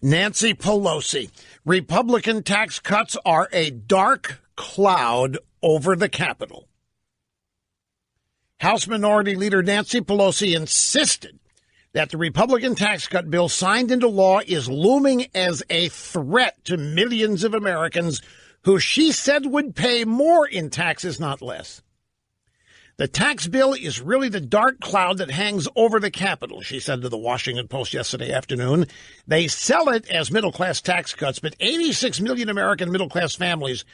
Nancy Pelosi. Republican tax cuts are a dark cloud over the Capitol. House Minority Leader Nancy Pelosi insisted that the Republican tax cut bill signed into law is looming as a threat to millions of Americans who she said would pay more in taxes, not less. The tax bill is really the dark cloud that hangs over the Capitol, she said to the Washington Post yesterday afternoon. They sell it as middle-class tax cuts, but 86 million American middle-class families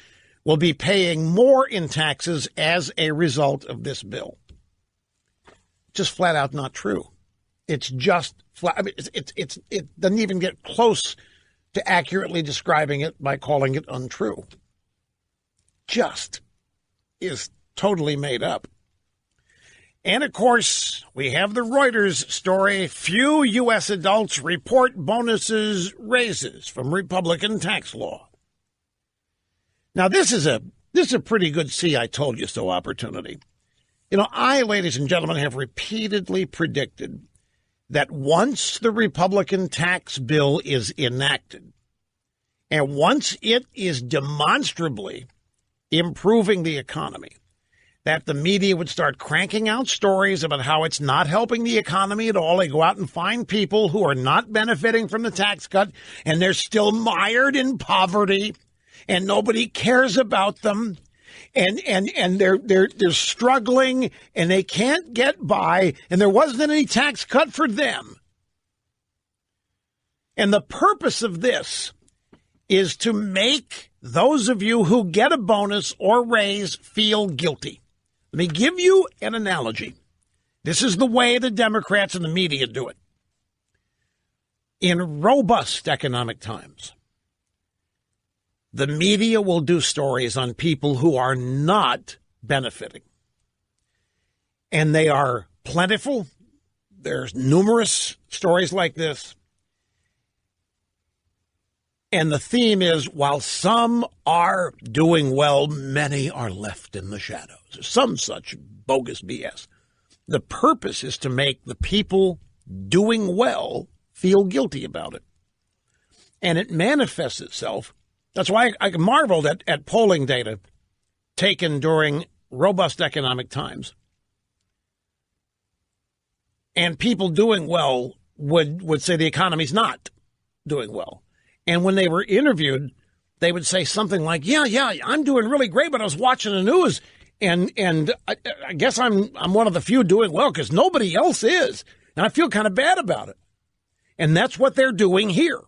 will be paying more in taxes as a result of this bill. Just flat out not true. It's just flat. I mean, it doesn't even get close to accurately describing it by calling it untrue. Just is totally made up. And, of course, we have the Reuters story. Few U.S. adults report bonuses raises from Republican tax law. Now, this is a pretty good see I told you so opportunity. You know, I, ladies and gentlemen, have repeatedly predicted that once the Republican tax bill is enacted, and once it is demonstrably improving the economy, that the media would start cranking out stories about how it's not helping the economy at all. They go out and find people who are not benefiting from the tax cut, and they're still mired in poverty, and nobody cares about them, and they're struggling, and they can't get by, and there wasn't any tax cut for them. And the purpose of this is to make those of you who get a bonus or raise feel guilty. Let me give you an analogy. This is the way the Democrats and the media do it. In robust economic times, the media will do stories on people who are not benefiting. And they are plentiful. There's numerous stories like this. And the theme is, while some are doing well, many are left in the shadows. Some such bogus BS. The purpose is to make the people doing well feel guilty about it. And it manifests itself. That's why I marveled at polling data taken during robust economic times. And people doing well would say the economy's not doing well. And when they were interviewed, they would say something like, yeah, I'm doing really great, but I was watching the news, and I guess I'm one of the few doing well because nobody else is. And I feel kind of bad about it. And that's what they're doing here.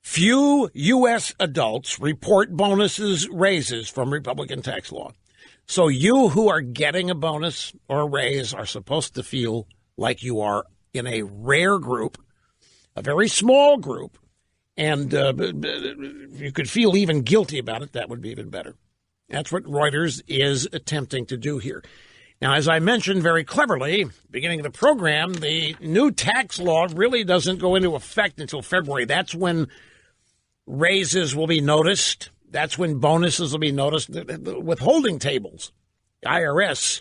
Few U.S. adults report bonuses, raises from Republican tax law. So you who are getting a bonus or a raise are supposed to feel like you are in a rare group, a very small group, and if you could feel even guilty about it, that would be even better. That's what Reuters is attempting to do here. Now, as I mentioned very cleverly, beginning of the program, the new tax law really doesn't go into effect until February. That's when raises will be noticed. That's when bonuses will be noticed. The withholding tables, the IRS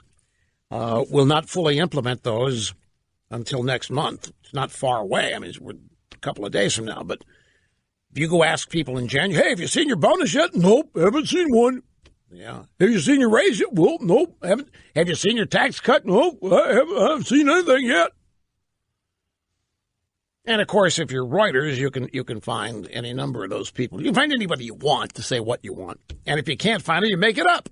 will not fully implement those until next month. It's not far away. I mean, we're a couple of days from now. But if you go ask people in January, hey, have you seen your bonus yet? Nope, haven't seen one. Yeah. Have you seen your raise yet? Well, nope, haven't. Have you seen your tax cut? Nope, I haven't seen anything yet. And, of course, if you're Reuters, you can find any number of those people. You can find anybody you want to say what you want. And if you can't find it, you make it up.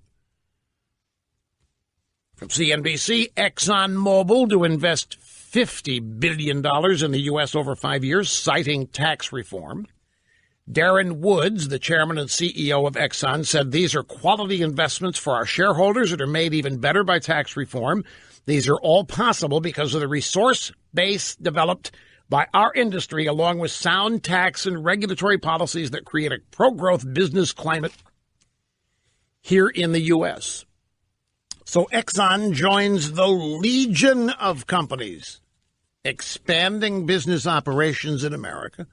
From CNBC, ExxonMobil to invest $50 billion in the U.S. over 5 years, citing tax reform. Darren Woods, the chairman and CEO of Exxon, said these are quality investments for our shareholders that are made even better by tax reform. These are all possible because of the resource base developed by our industry, along with sound tax and regulatory policies that create a pro-growth business climate here in the U.S. So Exxon joins the legion of companies expanding business operations in America,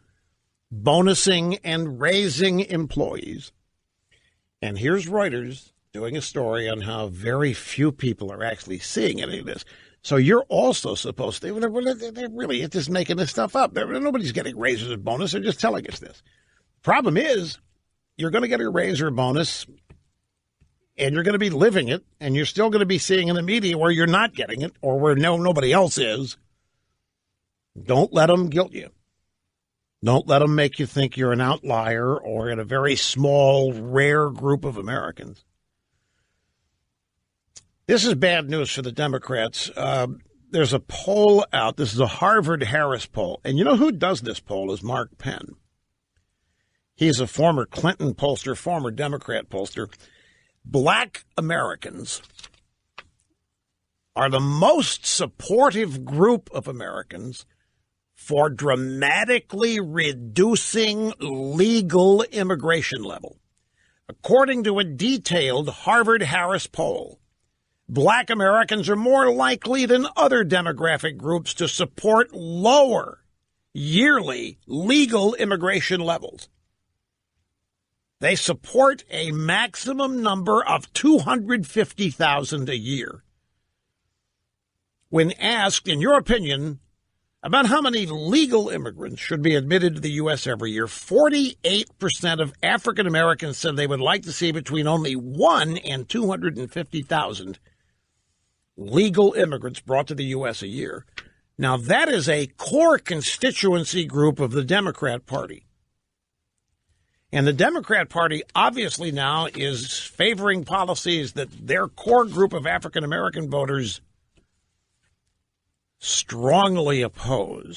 bonusing and raising employees. And here's Reuters doing a story on how very few people are actually seeing any of this. So you're also supposed to, they're really just making this stuff up. Nobody's getting raises or bonus. They're just telling us this. Problem is, you're going to get a raise or a bonus, and you're going to be living it, and you're still going to be seeing in the media where you're not getting it or where nobody else is. Don't let them guilt you. Don't let them make you think you're an outlier or in a very small, rare group of Americans. This is bad news for the Democrats. There's a poll out. This is a Harvard-Harris poll. And you know who does this poll is Mark Penn. He's a former Clinton pollster, former Democrat pollster. Black Americans are the most supportive group of Americans for dramatically reducing legal immigration level. According to a detailed Harvard-Harris poll, Black Americans are more likely than other demographic groups to support lower yearly legal immigration levels. They support a maximum number of 250,000 a year. When asked, in your opinion, about how many legal immigrants should be admitted to the U.S. every year, 48% of African Americans said they would like to see between only 1 and 250,000 legal immigrants brought to the U.S. a year. Now, that is a core constituency group of the Democrat Party. And the Democrat Party obviously now is favoring policies that their core group of African American voters strongly oppose.